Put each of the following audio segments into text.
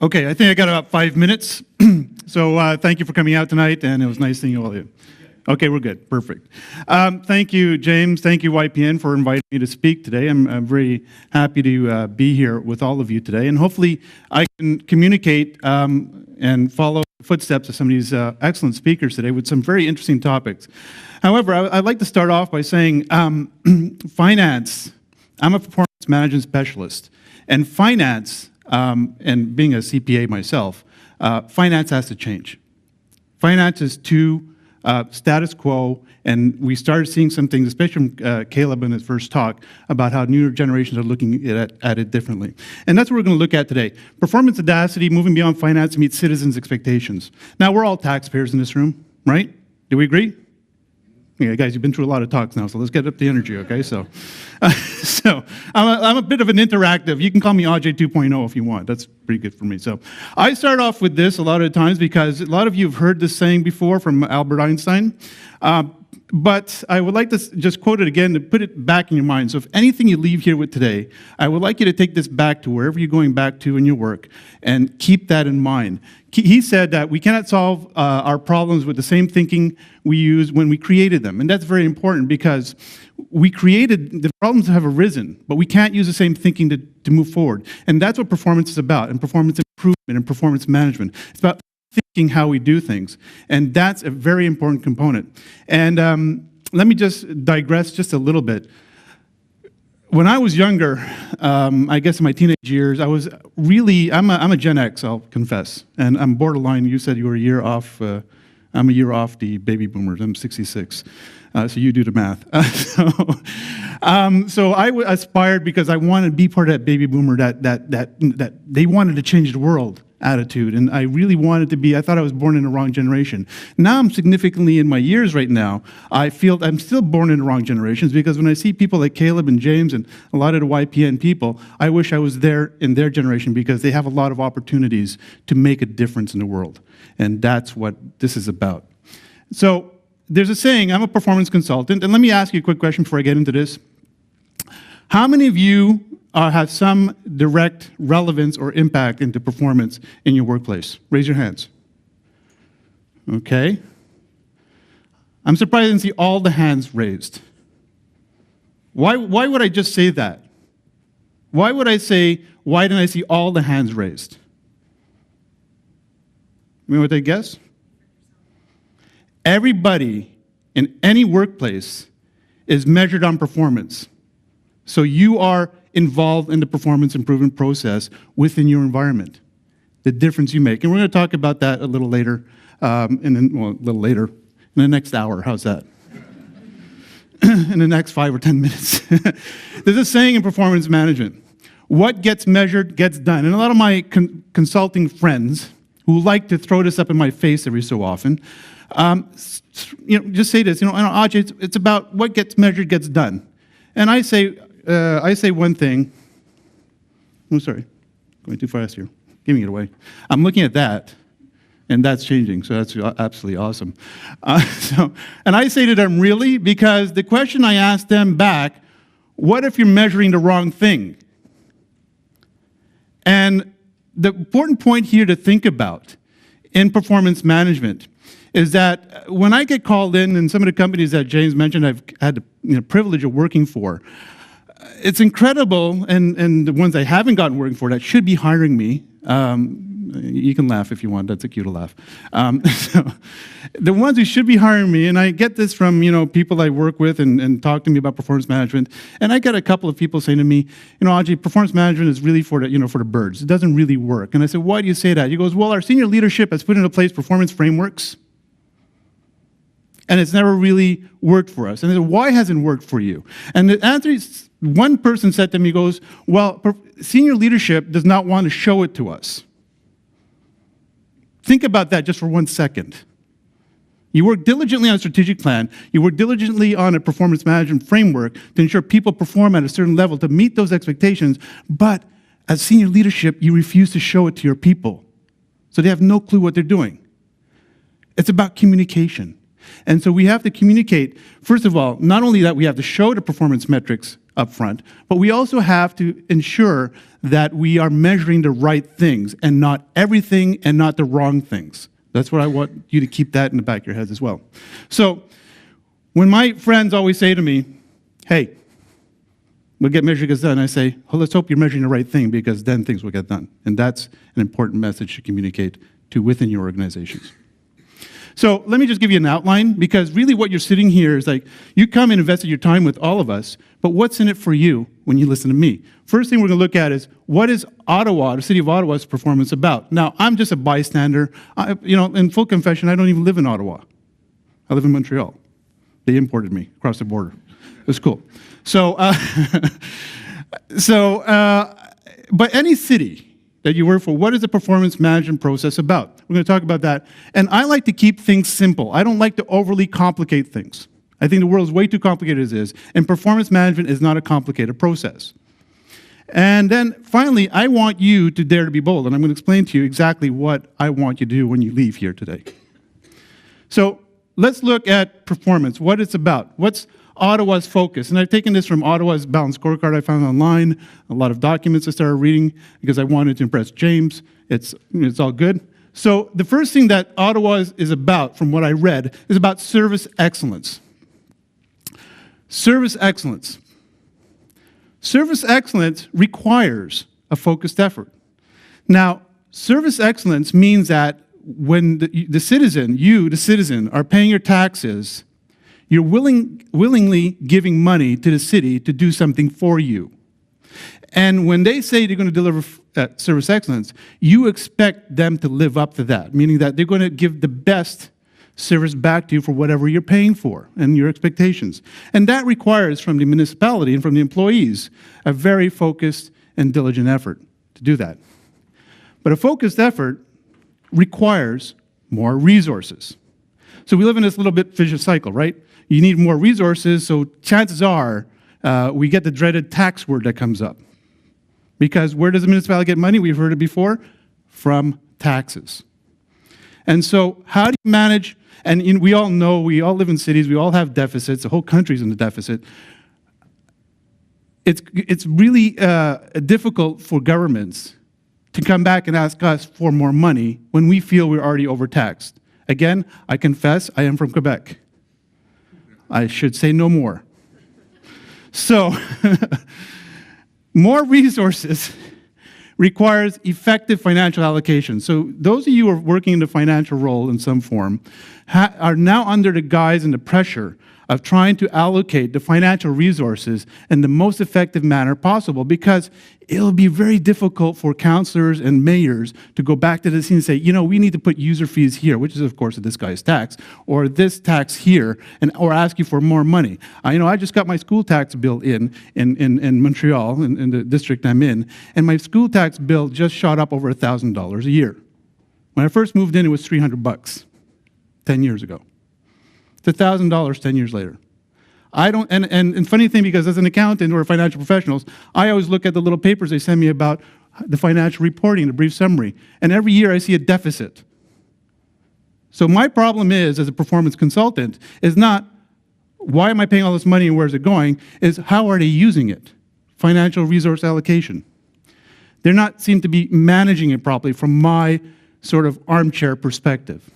Okay, I think I got about 5 minutes. So thank you for coming out tonight, and it was nice seeing all of you. Okay, we're good. Perfect. Thank you, James. Thank you, YPN, for inviting me to speak today. I'm very happy to be here with all of you today, and hopefully I can communicate and follow the footsteps of some of these excellent speakers today with some very interesting topics. However, I'd like to start off by saying finance. I'm a performance management specialist, and finance, and being a CPA myself, finance has to change. Finance is too status quo, and we started seeing some things, especially from Caleb in his first talk, about how newer generations are looking at it differently. And that's what we're going to look at today. Performance Audacity, moving beyond finance to meet citizens' expectations. Now, we're all taxpayers in this room, right? Do we agree? Yeah, guys, you've been through a lot of talks now, so let's get up the energy, okay? So I'm a bit of an interactive. You can call me Ajay 2.0 if you want. That's pretty good for me. So I start off with this a lot of times because a lot of you have heard this saying before from Albert Einstein. But I would like to just quote it again to put it back in your mind. So if anything you leave here with today, I would like you to take this back to wherever you're going back to in your work and keep that in mind. He said that we cannot solve our problems with the same thinking we used when we created them. And that's very important because we created, the problems have arisen, but we can't use the same thinking to move forward. And that's what performance is about, and performance improvement and performance management. It's about thinking how we do things. And that's a very important component. And let me just digress just a little bit. When I was younger, I guess in my teenage years, I was really, I'm a Gen X, I'll confess. And I'm borderline, you said you were a year off, I'm a year off the baby boomers, I'm 66. So you do the math. So I aspired because I wanted to be part of that baby boomer that they wanted to change the world attitude, and I really wanted to be. I thought I was born in the wrong generation. Now I'm significantly in my years right now. I feel I'm still born in the wrong generations because when I see people like Caleb and James and a lot of the YPN people, I wish I was there in their generation because they have a lot of opportunities to make a difference in the world, and that's what this is about. So there's a saying, I'm a performance consultant, and let me ask you a quick question before I get into this. How many of you have some direct relevance or impact into performance in your workplace? Raise your hands. Okay. I'm surprised I didn't see all the hands raised. Why would I just say that? Why would I say, why didn't I see all the hands raised? You know what they guess? Everybody in any workplace is measured on performance. So you are involved in the performance improvement process within your environment, the difference you make. And we're going to talk about that a little later, a little later, in the next hour. How's that? In the next 5 or 10 minutes. There's a saying in performance management, what gets measured gets done. And a lot of my consulting friends who like to throw this up in my face every so often, just say this, Ajay, it's about what gets measured gets done. And I say one thing. Oh, sorry, going too fast here, giving it away. I'm looking at that, and that's changing, so that's absolutely awesome. And I say to them, really? Because the question I ask them back, what if you're measuring the wrong thing? And the important point here to think about in performance management is that when I get called in some of the companies that James mentioned I've had the privilege of working for, it's incredible, and the ones I haven't gotten working for that should be hiring me, you can laugh if you want, that's a cute laugh. So, the ones who should be hiring me, and I get this from people I work with and talk to me about performance management, and I get a couple of people saying to me, Ajay, performance management is really for the birds. It doesn't really work. And I said, why do you say that? He goes, well, our senior leadership has put into place performance frameworks, and it's never really worked for us. And I said, why hasn't it worked for you? And the answer is, one person said to me, goes, well, senior leadership does not want to show it to us. Think about that just for 1 second. You work diligently on a strategic plan. You work diligently on a performance management framework to ensure people perform at a certain level to meet those expectations. But as senior leadership, you refuse to show it to your people. So they have no clue what they're doing. It's about communication. And so we have to communicate, first of all, not only that we have to show the performance metrics up front, but we also have to ensure that we are measuring the right things and not everything and not the wrong things. That's what I want you to keep that in the back of your heads as well. So when my friends always say to me, hey, we'll get measuring gets done, I say, well, let's hope you're measuring the right thing because then things will get done. And that's an important message to communicate to within your organizations. So let me just give you an outline, because really what you're sitting here is like, you come and invested your time with all of us, but what's in it for you when you listen to me? First thing we're going to look at is, what is Ottawa, the city of Ottawa's performance about? Now, I'm just a bystander. In full confession, I don't even live in Ottawa. I live in Montreal. They imported me across the border. It was cool. But any city that you work for, what is the performance management process about? We're going to talk about that. And I like to keep things simple. I don't like to overly complicate things. I think the world is way too complicated as is, and performance management is not a complicated process. And then finally, I want you to dare to be bold, and I'm going to explain to you exactly what I want you to do when you leave here today. So let's look at performance, what it's about. What's Ottawa's focus? And I've taken this from Ottawa's balanced scorecard I found online, a lot of documents I started reading because I wanted to impress James. It's all good. So the first thing that Ottawa is about, from what I read, is about service excellence. Service excellence. Service excellence requires a focused effort. Now, service excellence means that when the citizen, you, the citizen, are paying your taxes, you're willingly giving money to the city to do something for you. And when they say they're going to deliver service excellence, you expect them to live up to that, meaning that they're going to give the best service back to you for whatever you're paying for and your expectations. And that requires from the municipality and from the employees a very focused and diligent effort to do that. But a focused effort requires more resources. So we live in this little bit vicious cycle, right? You need more resources, so chances are we get the dreaded tax word that comes up. Because where does the municipality get money? We've heard it before, from taxes. And so how do you manage, and we all know, we all live in cities, we all have deficits, the whole country's in the deficit. It's really difficult for governments to come back and ask us for more money when we feel we're already overtaxed. Again, I confess, I am from Quebec. I should say no more. So, more resources requires effective financial allocation. So those of you who are working in the financial role in some form are now under the guise and the pressure of trying to allocate the financial resources in the most effective manner possible, because it'll be very difficult for councillors and mayors to go back to the scene and say, we need to put user fees here, which is, of course, a disguised tax, or this tax here, or ask you for more money. I just got my school tax bill in Montreal, in the district I'm in, and my school tax bill just shot up over $1,000 a year. When I first moved in, it was $300, 10 years ago. It's $1,000 10 years later. And funny thing, because as an accountant or financial professionals, I always look at the little papers they send me about the financial reporting, the brief summary, and every year I see a deficit. So my problem is, as a performance consultant, is not why am I paying all this money and where's it going, is how are they using it? Financial resource allocation. They're not seem to be managing it properly from my sort of armchair perspective.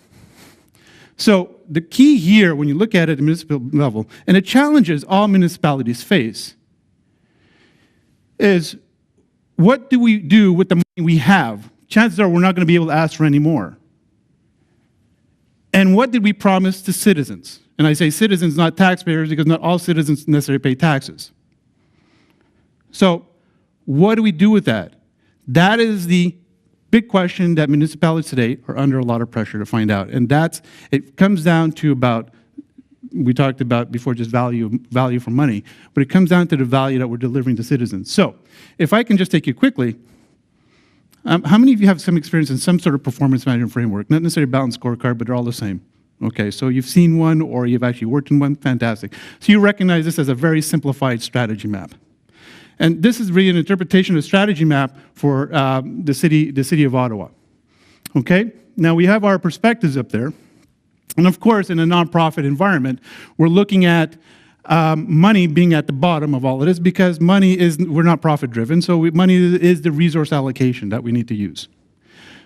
So the key here, when you look at it at the municipal level, and the challenges all municipalities face, is what do we do with the money we have? Chances are we're not going to be able to ask for any more. And what did we promise to citizens? And I say citizens, not taxpayers, because not all citizens necessarily pay taxes. So what do we do with that? That is the big question that municipalities today are under a lot of pressure to find out. And it comes down to about, we talked about before just value for money, but it comes down to the value that we're delivering to citizens. So if I can just take you quickly, how many of you have some experience in some sort of performance management framework? Not necessarily a balanced scorecard, but they're all the same. Okay, so you've seen one or you've actually worked in one, fantastic. So you recognize this as a very simplified strategy map. And this is really an interpretation of the strategy map for the city of Ottawa. Okay? Now we have our perspectives up there. And of course, in a nonprofit environment, we're looking at money being at the bottom of all of this, because we're not profit driven, so money is the resource allocation that we need to use.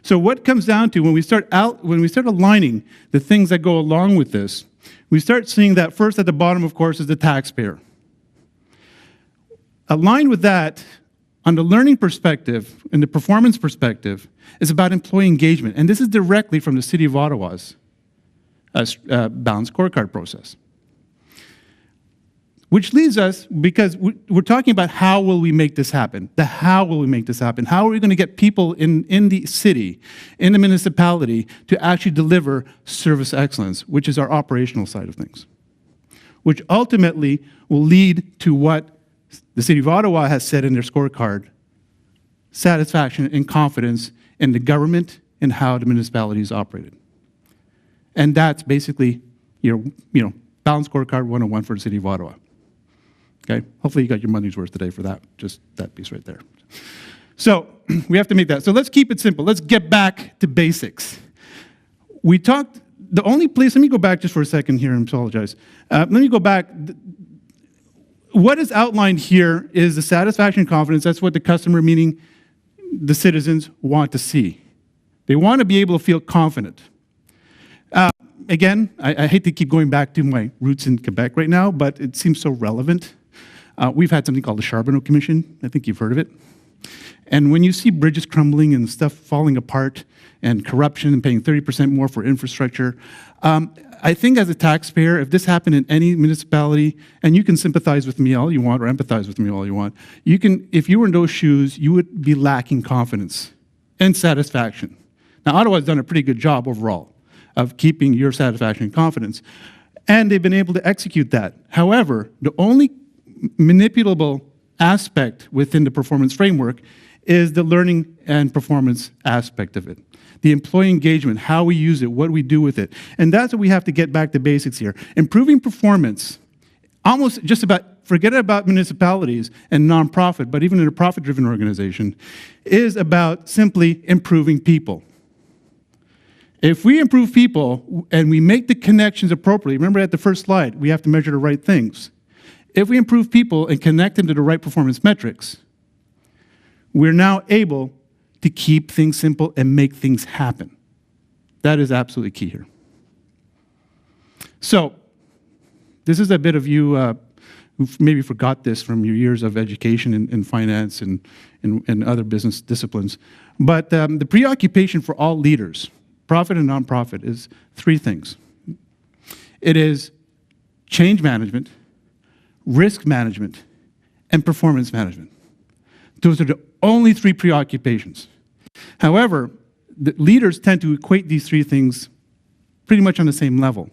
So what comes down to when we start aligning the things that go along with this, we start seeing that first at the bottom, of course, is the taxpayer. Aligned with that, on the learning perspective and the performance perspective, is about employee engagement. And this is directly from the City of Ottawa's balanced scorecard process. Which leads us, because we're talking about how will we make this happen? How will we make this happen? How are we going to get people in the city, in the municipality, to actually deliver service excellence, which is our operational side of things? Which ultimately will lead to what the City of Ottawa has said in their scorecard: satisfaction and confidence in the government and how the municipality is operated. And that's basically your balanced scorecard 101 for the City of Ottawa. Okay? Hopefully you got your money's worth today for that, just that piece right there. So we have to make that. So let's keep it simple. Let's get back to basics. We talked, the only place, let me go back just for a second here and apologize. Let me go back. What is outlined here is the satisfaction and confidence. That's what the customer, meaning the citizens, want to see. They want to be able to feel confident. Again, I hate to keep going back to my roots in Quebec right now, but it seems so relevant. We've had something called the Charbonneau Commission. I think you've heard of it. And when you see bridges crumbling and stuff falling apart and corruption and paying 30% more for infrastructure, I think as a taxpayer, if this happened in any municipality, and you can sympathize with me all you want or empathize with me all you want, if you were in those shoes, you would be lacking confidence and satisfaction. Now, Ottawa's done a pretty good job overall of keeping your satisfaction and confidence, and they've been able to execute that. However, the only manipulable aspect within the performance framework is the learning and performance aspect of it. The employee engagement, how we use it, what we do with it. And that's what we have to get back to basics here. Improving performance, almost just about, forget about municipalities and nonprofit, but even in a profit-driven organization, is about simply improving people. If we improve people and we make the connections appropriately, remember at the first slide, we have to measure the right things. If we improve people and connect them to the right performance metrics, we're now able to keep things simple and make things happen. That is absolutely key here. So, this is a bit of you who maybe forgot this from your years of education in finance and other business disciplines. But the preoccupation for all leaders, profit and nonprofit, is three things. It is change management, risk management, and performance management. Those are the only three preoccupations. However, the leaders tend to equate these three things pretty much on the same level.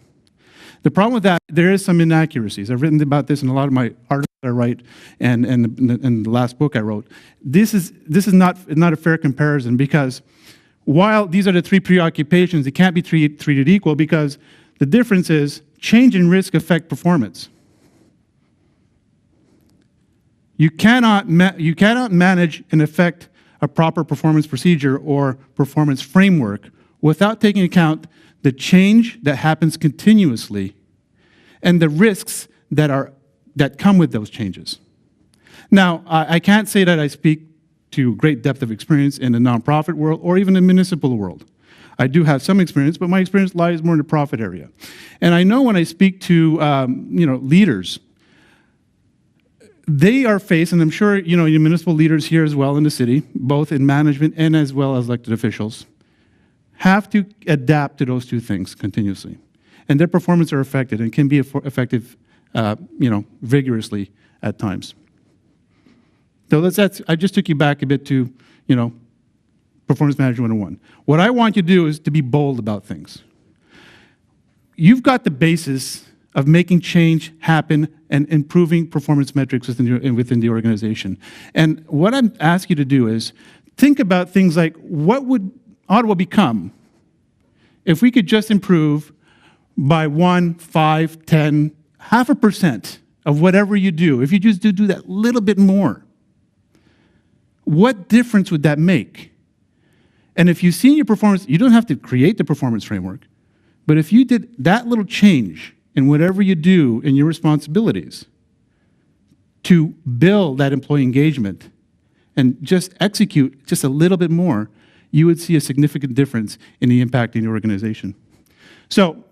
The problem with that, there is some inaccuracies. I've written about this in a lot of my articles I write and the last book I wrote. This is not a fair comparison, because while these are the three preoccupations, they can't be treated equal, because the difference is change and risk affect performance. You cannot manage and affect a proper performance procedure or performance framework without taking into account the change that happens continuously and the risks that come with those changes. Now, I can't say that I speak to great depth of experience in the nonprofit world or even the municipal world. I do have some experience, but my experience lies more in the profit area. And I know when I speak to leaders, they are faced, and I'm sure your municipal leaders here as well in the city, both in management and as well as elected officials, have to adapt to those two things continuously. And their performance are affected and can be affected vigorously at times. So I just took you back a bit to, Performance Management 101. What I want you to do is to be bold about things. You've got the basis of making change happen and improving performance metrics within the organization. And what I'm asking you to do is think about things like, what would Ottawa become if we could just improve by 1, 5, 10, 0.5% of whatever you do, if you just do that little bit more? What difference would that make? And if you see your performance, you don't have to create the performance framework, but if you did that little change in whatever you do in your responsibilities to build that employee engagement and just execute just a little bit more, you would see a significant difference in the impact in your organization. So,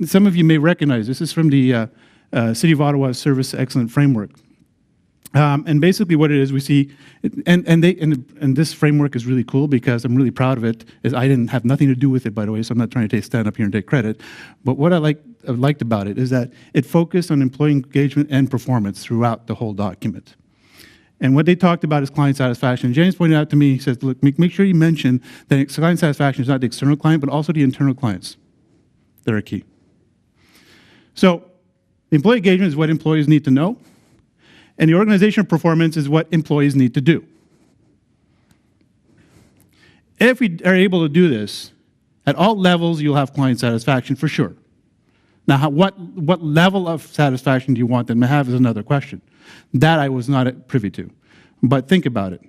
some of you may recognize this is from the City of Ottawa's Service Excellence Framework. And basically what it is, we see, and this framework is really cool because I'm really proud of it. I didn't have nothing to do with it, by the way, so I'm not trying to stand up here and take credit. But what I liked about it is that it focused on employee engagement and performance throughout the whole document. And what they talked about is client satisfaction. James pointed out to me, he says, look, make sure you mention that client satisfaction is not the external client, but also the internal clients that are key. So employee engagement is what employees need to know. And the organizational performance is what employees need to do. If we are able to do this, at all levels, you'll have client satisfaction for sure. Now, what level of satisfaction do you want them to have is another question. That I was not privy to. But think about it.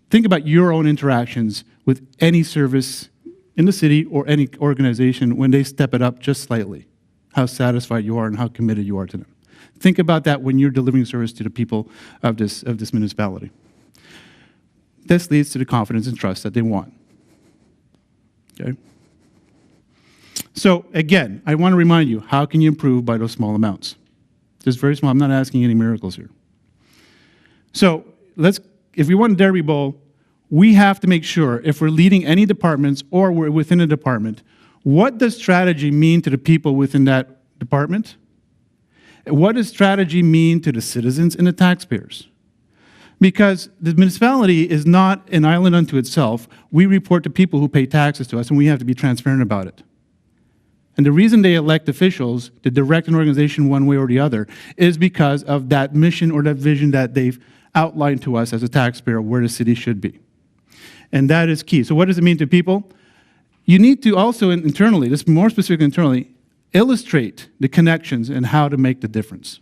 Think about your own interactions with any service in the city or any organization when they step it up just slightly, how satisfied you are and how committed you are to them. Think about that when you're delivering service to the people of this municipality. This leads to the confidence and trust that they want. Okay? So again, I want to remind you, how can you improve by those small amounts? Just very small. I'm not asking any miracles here. So if we want Derby Bowl, we have to make sure if we're leading any departments or we're within a department, what does strategy mean to the people within that department? What does strategy mean to the citizens and the taxpayers? Because the municipality is not an island unto itself. We report to people who pay taxes to us, and we have to be transparent about it. And the reason they elect officials to direct an organization one way or the other is because of that mission or that vision that they've outlined to us as a taxpayer where the city should be. And that is key. So what does it mean to people? You need to also internally, this more specific internally, illustrate the connections and how to make the difference.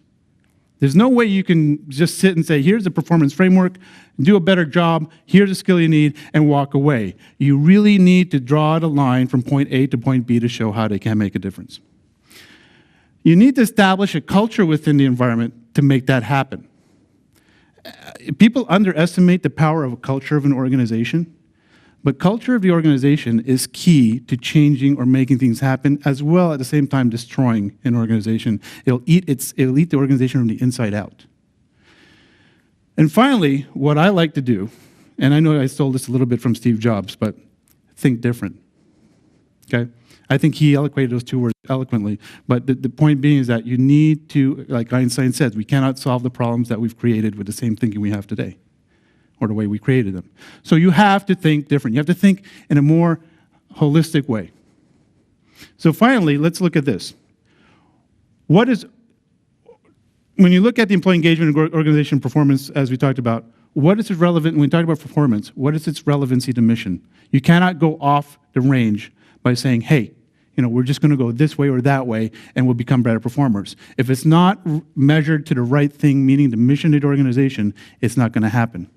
There's no way you can just sit and say, here's the performance framework, do a better job, here's the skill you need, and walk away. You really need to draw the line from point A to point B to show how they can make a difference. You need to establish a culture within the environment to make that happen. People underestimate the power of a culture of an organization, but culture of the organization is key to changing or making things happen, as well at the same time destroying an organization. It'll eat the organization from the inside out. And finally, what I like to do, and I know I stole this a little bit from Steve Jobs, but think different. Okay? I think he eloquated those two words eloquently, but the point being is that you need to, like Einstein says, we cannot solve the problems that we've created with the same thinking we have today, or the way we created them. So you have to think different. You have to think in a more holistic way. So finally, let's look at this. When you look at the employee engagement and organization performance, as we talked about, what is it relevant, when we talk about performance, what is its relevancy to mission? You cannot go off the range by saying, hey, we're just going to go this way or that way, and we'll become better performers. If it's not measured to the right thing, meaning the mission of the organization, it's not going to happen.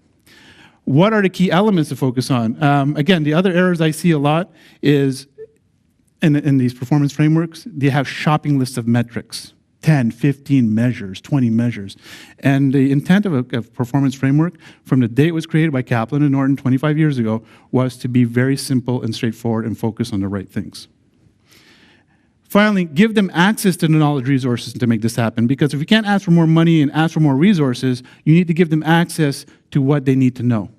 What are the key elements to focus on? Again, the other errors I see a lot is, in these performance frameworks, they have shopping lists of metrics, 10, 15 measures, 20 measures. And the intent of a performance framework, from the day it was created by Kaplan and Norton 25 years ago, was to be very simple and straightforward and focus on the right things. Finally, give them access to the knowledge resources to make this happen, because if you can't ask for more money and ask for more resources, you need to give them access to what they need to know.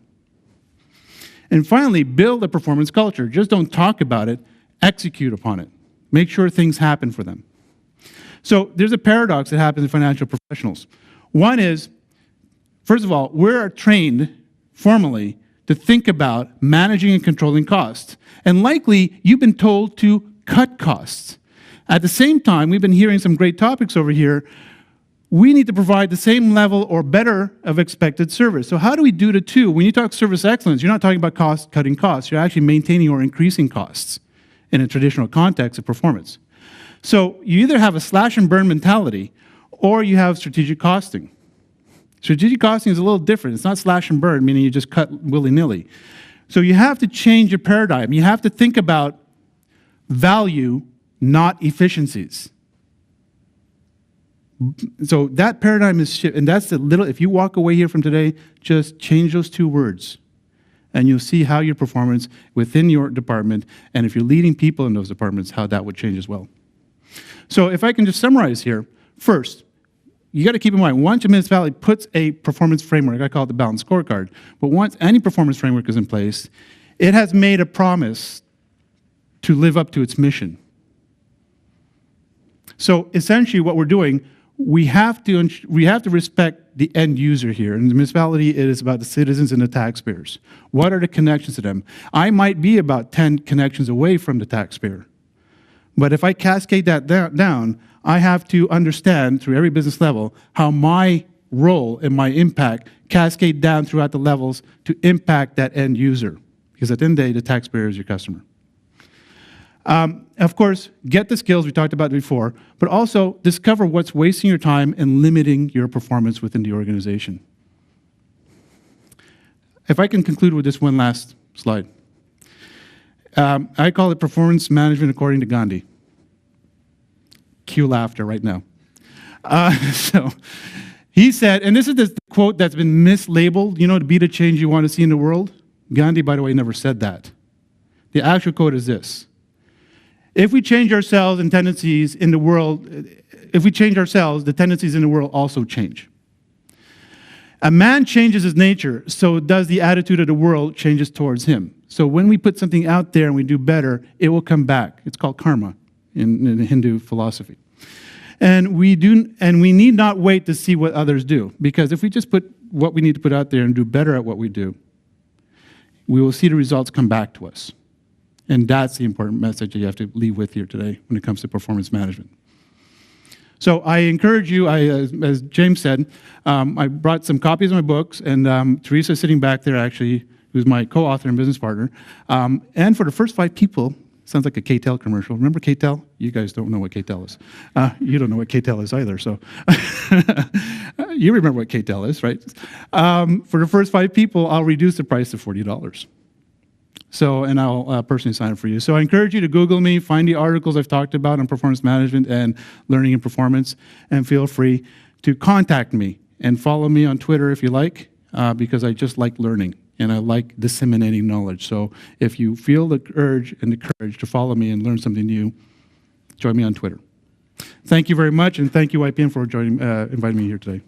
And finally, build a performance culture. Just don't talk about it, execute upon it. Make sure things happen for them. So there's a paradox that happens in financial professionals. One is, first of all, we're trained formally to think about managing and controlling costs. And likely, you've been told to cut costs. At the same time, we've been hearing some great topics over here. We need to provide the same level or better of expected service. So how do we do the two? When you talk service excellence, you're not talking about cutting costs. You're actually maintaining or increasing costs in a traditional context of performance. So you either have a slash and burn mentality or you have strategic costing. Strategic costing is a little different. It's not slash and burn, meaning you just cut willy-nilly. So you have to change your paradigm. You have to think about value, not efficiencies. So that paradigm is shift, and that's the little, if you walk away here from today, just change those 2 words, and you'll see how your performance within your department, and if you're leading people in those departments, how that would change as well. So if I can just summarize here, first, you got to keep in mind, once a municipality puts a performance framework, I call it the balanced scorecard, but once any performance framework is in place, it has made a promise to live up to its mission. So essentially what we're doing, we have to respect the end user here. In the municipality, it is about the citizens and the taxpayers. What are the connections to them? I might be about 10 connections away from the taxpayer. But if I cascade that down, I have to understand through every business level how my role and my impact cascade down throughout the levels to impact that end user. Because at the end of the day, the taxpayer is your customer. Of course, get the skills we talked about before, but also discover what's wasting your time and limiting your performance within the organization. If I can conclude with this one last slide. I call it performance management according to Gandhi. Cue laughter right now. So he said, and this is the quote that's been mislabeled, to be the change you want to see in the world. Gandhi, by the way, never said that. The actual quote is this. If we change ourselves and tendencies in the world, if we change ourselves, the tendencies in the world also change. A man changes his nature, so does the attitude of the world changes towards him. So when we put something out there and we do better, it will come back. It's called karma in the Hindu philosophy. And we need not wait to see what others do, because if we just put what we need to put out there and do better at what we do, we will see the results come back to us. And that's the important message that you have to leave with here today when it comes to performance management. So I encourage you, as James said, I brought some copies of my books, and Teresa's sitting back there actually, who's my co-author and business partner. And for the first 5 people, sounds like a K-Tel commercial. Remember K-Tel? You guys don't know what K-Tel is. You don't know what K-Tel is either, so. You remember what K-Tel is, right? For the first 5 people, I'll reduce the price to $40. So, and I'll personally sign up for you. So I encourage you to Google me, find the articles I've talked about on performance management and learning and performance, and feel free to contact me and follow me on Twitter if you like, because I just like learning and I like disseminating knowledge. So if you feel the urge and the courage to follow me and learn something new, join me on Twitter. Thank you very much, and thank you, YPM, for inviting me here today.